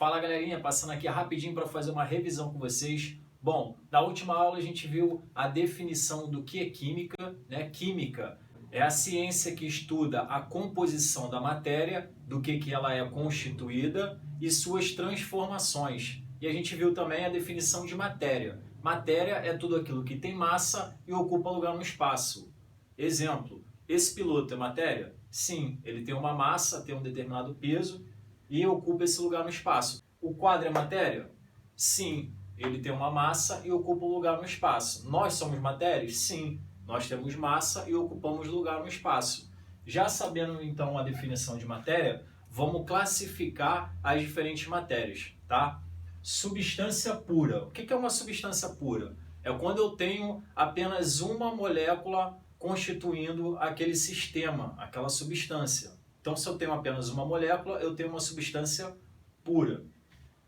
Fala galerinha, passando aqui rapidinho para fazer uma revisão com vocês. Bom, na última aula a gente viu a definição do que é química, né? Química é a ciência que estuda a composição da matéria, do que ela é constituída e suas transformações. E a gente viu também a definição de matéria. Matéria é tudo aquilo que tem massa e ocupa lugar no espaço. Exemplo, esse piloto é matéria? Sim, ele tem uma massa, tem um determinado peso e ocupa esse lugar no espaço. O quadro é matéria? Sim, ele tem uma massa e ocupa um lugar no espaço. Nós somos matérias? Sim, nós temos massa e ocupamos lugar no espaço. Já sabendo então a definição de matéria, vamos classificar as diferentes matérias, tá? Substância pura. O que é uma substância pura? É quando eu tenho apenas uma molécula constituindo aquele sistema, aquela substância. Então, se eu tenho apenas uma molécula, eu tenho uma substância pura.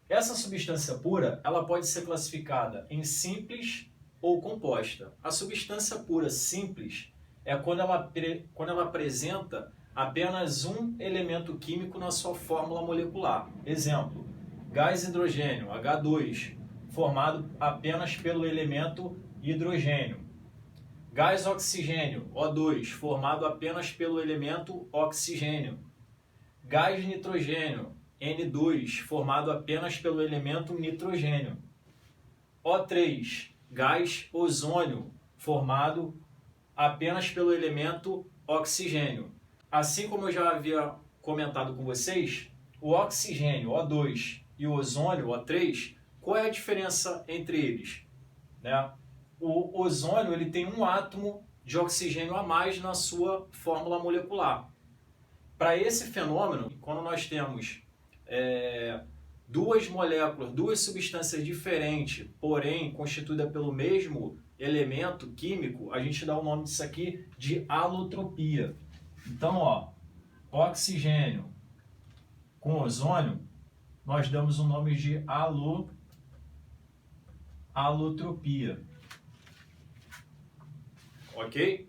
Essa substância pura, ela pode ser classificada em simples ou composta. A substância pura simples é quando ela apresenta apenas um elemento químico na sua fórmula molecular. Exemplo, gás hidrogênio, H2, formado apenas pelo elemento hidrogênio. Gás oxigênio, O2, formado apenas pelo elemento oxigênio. Gás nitrogênio, N2, formado apenas pelo elemento nitrogênio. O3, gás ozônio, formado apenas pelo elemento oxigênio. Assim como eu já havia comentado com vocês, o oxigênio, O2, e o ozônio, O3, qual é a diferença entre eles? Né? O ozônio ele tem um átomo de oxigênio a mais na sua fórmula molecular. Para esse fenômeno, quando nós temos duas moléculas, duas substâncias diferentes, porém constituídas pelo mesmo elemento químico, a gente dá o nome disso aqui de alotropia. Então, ó, oxigênio com ozônio, nós damos o nome de alotropia. Ok?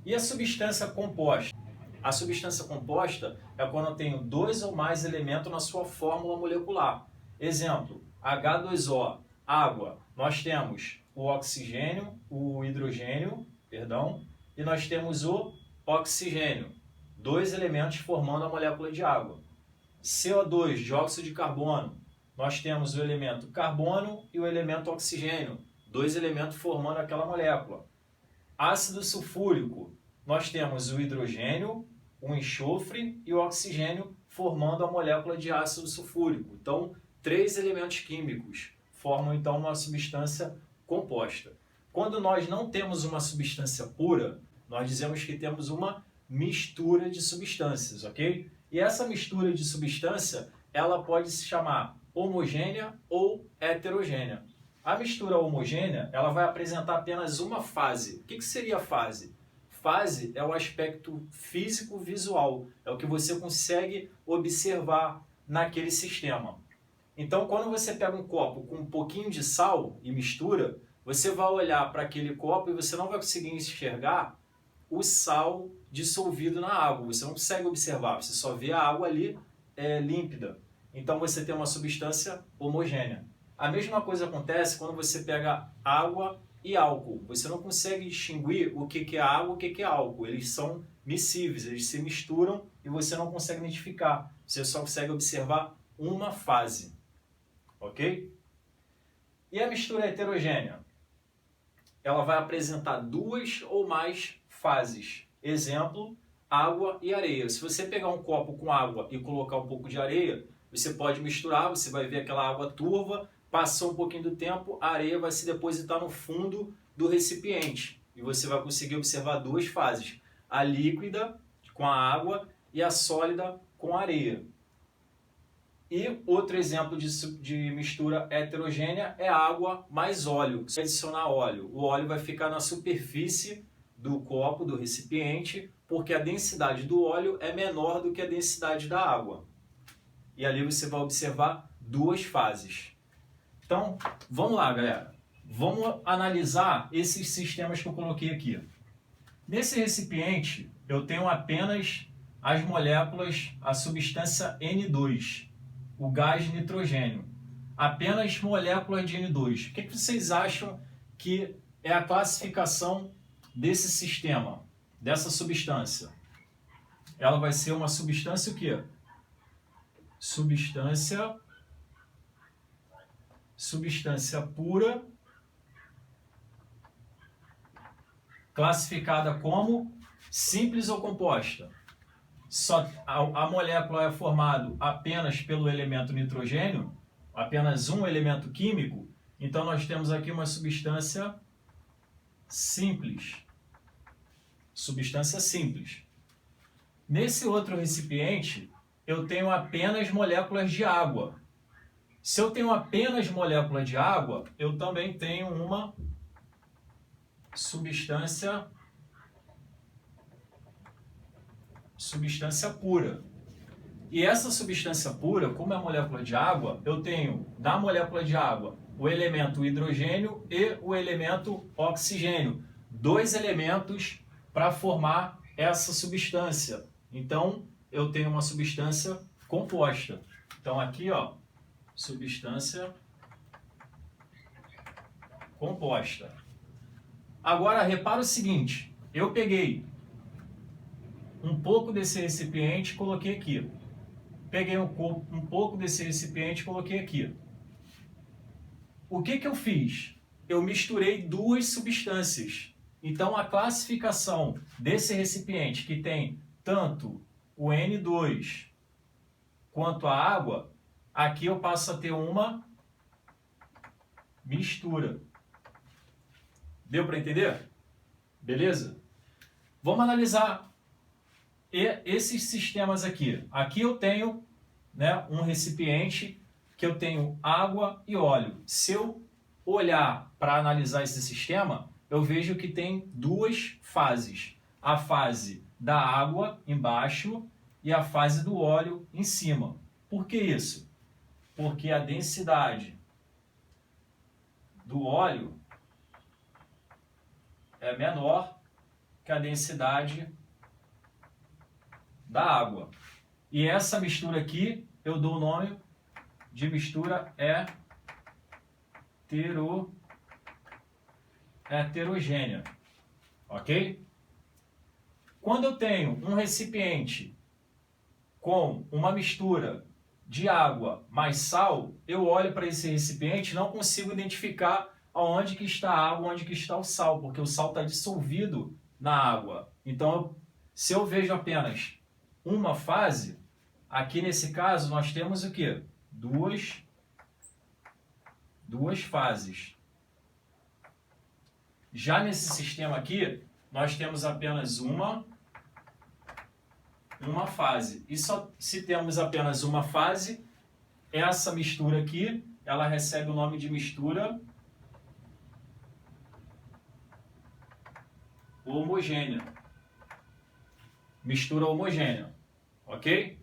E a substância composta? A substância composta é quando eu tenho dois ou mais elementos na sua fórmula molecular. Exemplo, H2O, água. Nós temos o oxigênio, o hidrogênio, e nós temos o oxigênio. Dois elementos formando a molécula de água. CO2, dióxido de carbono. Nós temos o elemento carbono e o elemento oxigênio. Dois elementos formando aquela molécula. Ácido sulfúrico, nós temos o hidrogênio, o enxofre e o oxigênio formando a molécula de ácido sulfúrico. Então, três elementos químicos formam então uma substância composta. Quando nós não temos uma substância pura, nós dizemos que temos uma mistura de substâncias, ok? E essa mistura de substância, ela pode se chamar homogênea ou heterogênea. A mistura homogênea, ela vai apresentar apenas uma fase. O que seria a fase? Fase é o aspecto físico-visual, é o que você consegue observar naquele sistema. Então, quando você pega um copo com um pouquinho de sal e mistura, você vai olhar para aquele copo e você não vai conseguir enxergar o sal dissolvido na água. Você não consegue observar, você só vê a água ali límpida. Então, você tem uma substância homogênea. A mesma coisa acontece quando você pega água e álcool. Você não consegue distinguir o que é água e o que é álcool. Eles são miscíveis, eles se misturam e você não consegue identificar. Você só consegue observar uma fase. Ok? E a mistura heterogênea? Ela vai apresentar duas ou mais fases. Exemplo, água e areia. Se você pegar um copo com água e colocar um pouco de areia, você pode misturar, você vai ver aquela água turva. Passou um pouquinho do tempo, a areia vai se depositar no fundo do recipiente e você vai conseguir observar duas fases, a líquida com a água e a sólida com a areia. E outro exemplo de mistura heterogênea é água mais óleo. Se adicionar óleo, o óleo vai ficar na superfície do copo, do recipiente, porque a densidade do óleo é menor do que a densidade da água. E ali você vai observar duas fases. Então, vamos lá, galera. Vamos analisar esses sistemas que eu coloquei aqui. Nesse recipiente, eu tenho apenas as moléculas, a substância N2. o gás nitrogênio. Apenas moléculas de N2. O que vocês acham que é a classificação desse sistema, dessa substância? Ela vai ser uma substância o quê? Substância pura, classificada como simples ou composta. A molécula é formada apenas pelo elemento nitrogênio, apenas um elemento químico, então nós temos aqui uma substância simples. Substância simples. Nesse outro recipiente, eu tenho apenas moléculas de água. Se eu tenho apenas molécula de água, eu também tenho uma substância pura. E essa substância pura, como é molécula de água, eu tenho da molécula de água o elemento hidrogênio e o elemento oxigênio. Dois elementos para formar essa substância. Então, eu tenho uma substância composta. Então, aqui, ó, substância composta. Agora, repara o seguinte. Eu peguei um pouco desse recipiente e coloquei aqui. Peguei um pouco desse recipiente e coloquei aqui. O que eu fiz? Eu misturei duas substâncias. Então, a classificação desse recipiente, que tem tanto o N2 quanto a água, aqui eu passo a ter uma mistura. Deu para entender? Beleza? Vamos analisar esses sistemas aqui. Aqui eu tenho, né, um recipiente que eu tenho água e óleo. Se eu olhar para analisar esse sistema, eu vejo que tem duas fases. A fase da água embaixo e a fase do óleo em cima. Por que isso? Porque a densidade do óleo é menor que a densidade da água. E essa mistura aqui, eu dou o nome de mistura heterogênea. Ok? Quando eu tenho um recipiente com uma mistura de água mais sal, eu olho para esse recipiente e não consigo identificar onde que está a água, onde que está o sal, porque o sal está dissolvido na água. Então, se eu vejo apenas uma fase, aqui nesse caso nós temos o quê? Duas fases. Já nesse sistema aqui, nós temos apenas uma fase. E só se temos apenas uma fase, essa mistura aqui, ela recebe o nome de mistura homogênea. Mistura homogênea. Ok?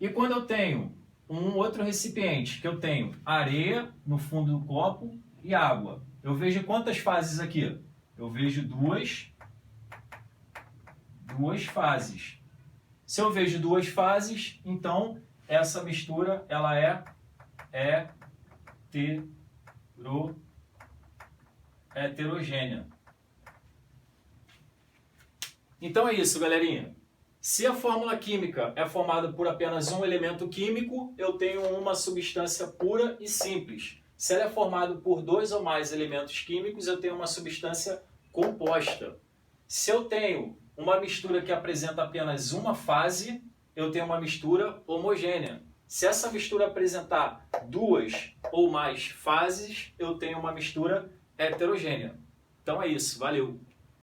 E quando eu tenho um outro recipiente, que eu tenho areia no fundo do copo e água, eu vejo quantas fases aqui? Eu vejo duas fases. Se eu vejo duas fases, então essa mistura ela é heterogênea. Então é isso, galerinha. Se a fórmula química é formada por apenas um elemento químico, eu tenho uma substância pura e simples. Se ela é formada por dois ou mais elementos químicos, eu tenho uma substância composta. Se eu tenho uma mistura que apresenta apenas uma fase, eu tenho uma mistura homogênea. Se essa mistura apresentar duas ou mais fases, eu tenho uma mistura heterogênea. Então é isso, valeu!